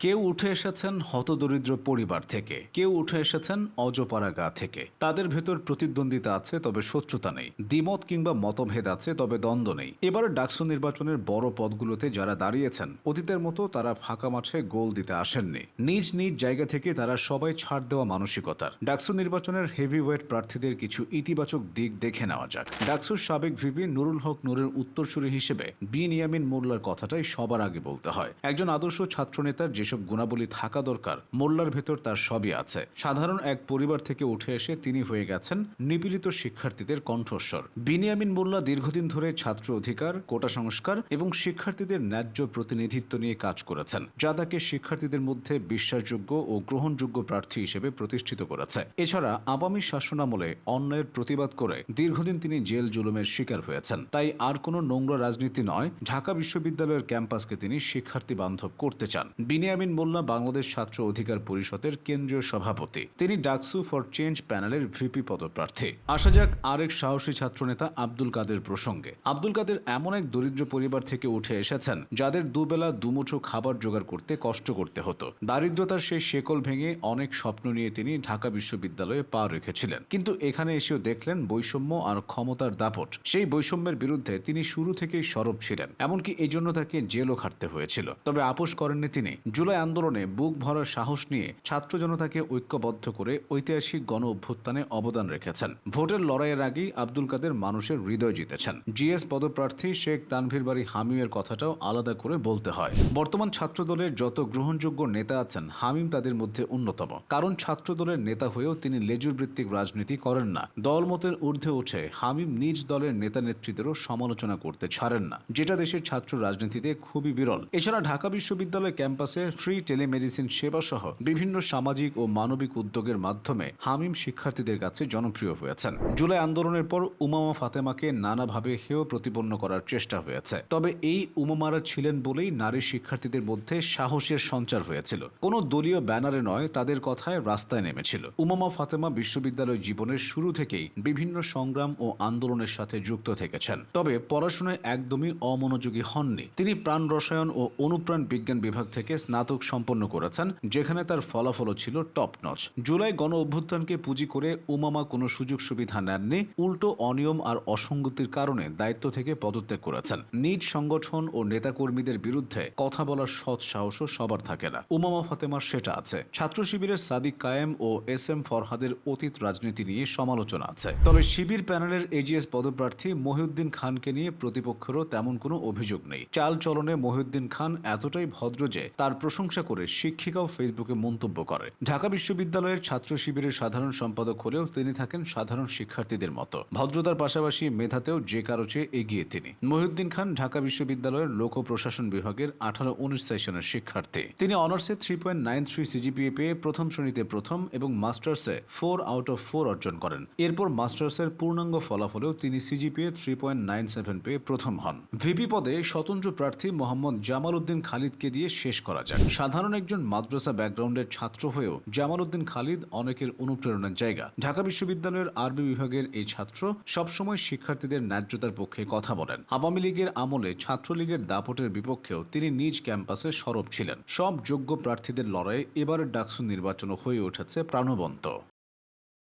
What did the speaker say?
কেউ উঠে এসেছেন হতদরিদ্র পরিবার থেকে, কেউ উঠে এসেছেন অজপাড়া গা থেকে। তাদের ভেতর প্রতিদ্বন্দ্বিতা আছে, তবে শত্রুতা নেই। দ্বিমত কিংবা মতভেদ আছে, তবে দ্বন্দ্ব নেই। এবার ডাকসু নির্বাচনের বড় পদগুলোতে যারা দাঁড়িয়েছেন, অতীতের মতো তারা ফাঁকা মাঠে গোল দিতে আসেননি। নিজ নিজ জায়গা থেকে তারা সবাই ছাড় দেওয়া মানসিকতার। ডাকসু নির্বাচনের হেভিওয়েট প্রার্থীদের কিছু ইতিবাচক দিক দেখে নেওয়া যাক। ডাকসুর সাবেক ভিপি নুরুল হক নূরের উত্তরসূরি হিসেবে বিনিয়ামিন মোল্লার কথাটাই সবার আগে বলতে হয়। একজন আদর্শ ছাত্রনেতার যেসব গুণাবলী থাকা দরকার, মোল্লার ভেতর তার সবই আছে। সাধারণ এক পরিবার থেকে উঠে এসে তিনি হয়ে গেছেন নিপীড়িত শিক্ষার্থীদের কণ্ঠস্বর। বিনিয়ামিন মোল্লা দীর্ঘদিন ধরে ছাত্র অধিকার, কোটা সংস্কার এবং শিক্ষার্থীদের ন্যায্য প্রতিনিধিত্ব নিয়ে কাজ করেছেন, যা তাকে শিক্ষার্থীদের মধ্যে বিশ্বাসযোগ্য ও গ্রহণযোগ্য প্রার্থী হিসেবে প্রতিষ্ঠিত করেছে। এছাড়া আওয়ামী শাসনামলে অন্যায়ের প্রতিবাদ করে দীর্ঘদিন তিনি জেল জুলুমের শিকার হয়েছেন। তাই আর কোনো নোংরা রাজনীতি নয়, ঢাকা বিশ্ববিদ্যালয়ের ক্যাম্পাসকে তিনি শিক্ষার্থী বান্ধব করতে চান। বিনিয়ামিন মোল্লা বাংলাদেশ ছাত্র অধিকার পরিষদের কেন্দ্রীয় সভাপতি। তিনি ডাকসু ফর চেঞ্জ প্যানেলের ভিপি পদপ্রার্থী। আসা যাক আরেক সাহসী ছাত্রনেতা আব্দুল কাদের প্রসঙ্গে। আব্দুল কাদের এমন এক দরিদ্র পরিবার থেকে উঠে এসেছেন যাদের দুবেলা দুমুঠো খাবার জোগাড় করতে কষ্ট করতে হতো। দারিদ্রতার সেই শেকল ভেঙে অনেক স্বপ্ন নিয়ে তিনি ঢাকা বিশ্ববিদ্যালয়ে পা রেখেছিলেন, কিন্তু এখানে এসেও দেখলেন বৈষম্য আর ক্ষমতার দাপট। সেই বৈষম্যের বিরুদ্ধে তিনি শুরু থেকেই সরব ছিলেন, এমনকি এই জন্য তাকে জেলও খাটতে হয়েছিল। তবে আপোষ করেননি তিনি। জুলাই আন্দোলনে বুক ভরার সাহস নিয়ে ছাত্র জনতাকে ঐক্যবদ্ধ করে ঐতিহাসিক গণ অভ্যুত্থানে অবদান রেখেছেন। ভোটের লড়াইয়ের আগেই আব্দুল কাদের মানুষের হৃদয় জিতেছেন। জিএস পদপ্রার্থী শেখ তানভীর বাড়ি হামিমের কথাটাও আলাদা করে বলতে হয়। বর্তমান ছাত্রদলের যত গ্রহণযোগ্য নেতা আছেন, হামিম তাদের মধ্যে অন্যতম। কারণ ছাত্রদলের নেতা হয়েও তিনি লেজুর ভিত্তিক রাজনীতি করেন না। দলমতের ঊর্ধ্বে উঠে হামিম নিজ দলের নেতা নেত্রীদেরও সমালোচনা করতে ছাড়েন না, যেটা দেশের ছাত্র রাজনীতিতে খুবই বিরল। এছাড়া ঢাকা বিশ্ববিদ্যালয় ক্যাম্পাসে ফ্রি টেলিমেডিসিন সেবা সহ বিভিন্ন সামাজিক ও মানবিক উদ্যোগের মাধ্যমে হামিম শিক্ষার্থীদের কাছে জনপ্রিয় হয়েছেন। জুলাই আন্দোলনের পর উমামা ফাতেমাকে নানাভাবে হেয় প্রতিপন্ন করার চেষ্টা হয়েছে, তবে এই উমামারা ছিলেন বলেই নারী শিক্ষার্থীদের মধ্যে সাহসের সঞ্চার হয়েছিল। কোনো দলীয় ব্যানারে নয়, তাদের কথায় রাস্তায় নেমেছিল। উমামা ফাতেমা বিশ্ববিদ্যালয় জীবনের শুরু থেকেই বিভিন্ন সংগ্রাম ও আন্দোলনের সাথে যুক্ত থেকেছেন, তবে পড়াশোনায় একদমই অমনোযোগী হননি। তিনি প্রাণ রসায়ন ও অনুপ্রাণ বিজ্ঞান বিভাগ থেকে স্নাতক সম্পন্ন করেছেন, যেখানে তার ফলাফলও ছিল টপ নচ। জুলাই গণ অভ্যুত্থানকে পুঁজি করে উমামা কোনো সুযোগ সুবিধা নেননি, উল্টো অনিয়ম আর অসঙ্গতির কারণে দায়িত্ব থেকে পদত্যাগ করেছেন। নিজ সংগঠন ও নেতাকর্মীদের বিরুদ্ধে কথা বলার সৎ সাহসও সবার থাকে না। উমামা ফাতেমার সেটা আছে। ছাত্র শিবিরের সাদিক কায়েম ও এস এম ফরহাদের অতীত রাজনীতি নিয়ে সমালোচনা আছে, তবে শিবির প্যানেলের এজিএস পদপ্রার্থী মহিউদ্দিন খানকে নিয়ে প্রতিপক্ষেরও তেমন কোনো অভিযোগ নেই। চাল চলনে মহিউদ্দিন খান এতটাই ভদ্র যে তার প্রশংসা করে শিক্ষিকাও ফেসবুকে মন্তব্য করে। ঢাকা বিশ্ববিদ্যালয়ের ছাত্র শিবিরের সাধারণ সম্পাদক হলেও তিনি থাকেন সাধারণ শিক্ষার্থীদের মতো। ভদ্রতার পাশাপাশি মেধাতেও যে কারো চেয়ে এগিয়ে তিনি। মহিউদ্দিন খান ঢাকা বিশ্ববিদ্যালয়ের লোক প্রশাসন বিভাগের 18-19 সেশনের শিক্ষার্থী। তিনি অনার্সে 3.93 সিজিপিএ পেয়ে প্রথম শ্রেণীতে প্রথম এবং মাস্টার্সে 4 আউট অফ 4 অর্জন করেন। এরপর মাস্টার্সের পূর্ণাঙ্গ ফলাফলেও তিনি সিজিপিএ 3.97 পেয়ে প্রথম হন। ভিপি পদে স্বতন্ত্র প্রার্থী মোহাম্মদ জামাল উদ্দিন খালিদকে দিয়ে শেষ করা যাক। সাধারণ একজন মাদ্রাসা ব্যাকগ্রাউন্ডের ছাত্র হয়েও জামাল উদ্দিন খালিদ অনেকের অনুপ্রেরণার জায়গা। ঢাকা বিশ্ববিদ্যালয়ের আরবি বিভাগের এই ছাত্র সবসময় শিক্ষার্থীদের ন্যায্যতার পক্ষে কথা বলেন। আওয়ামী লীগের আমলে ছাত্রলীগের দাপটের বিপক্ষেও তিনি নিজ ক্যাম্পাসে সরব ছিলেন। সব যোগ্য প্রার্থীদের লড়াইয়ে এবারের ডাকসু নির্বাচন হয়ে উঠেছে প্রাণবন্ত।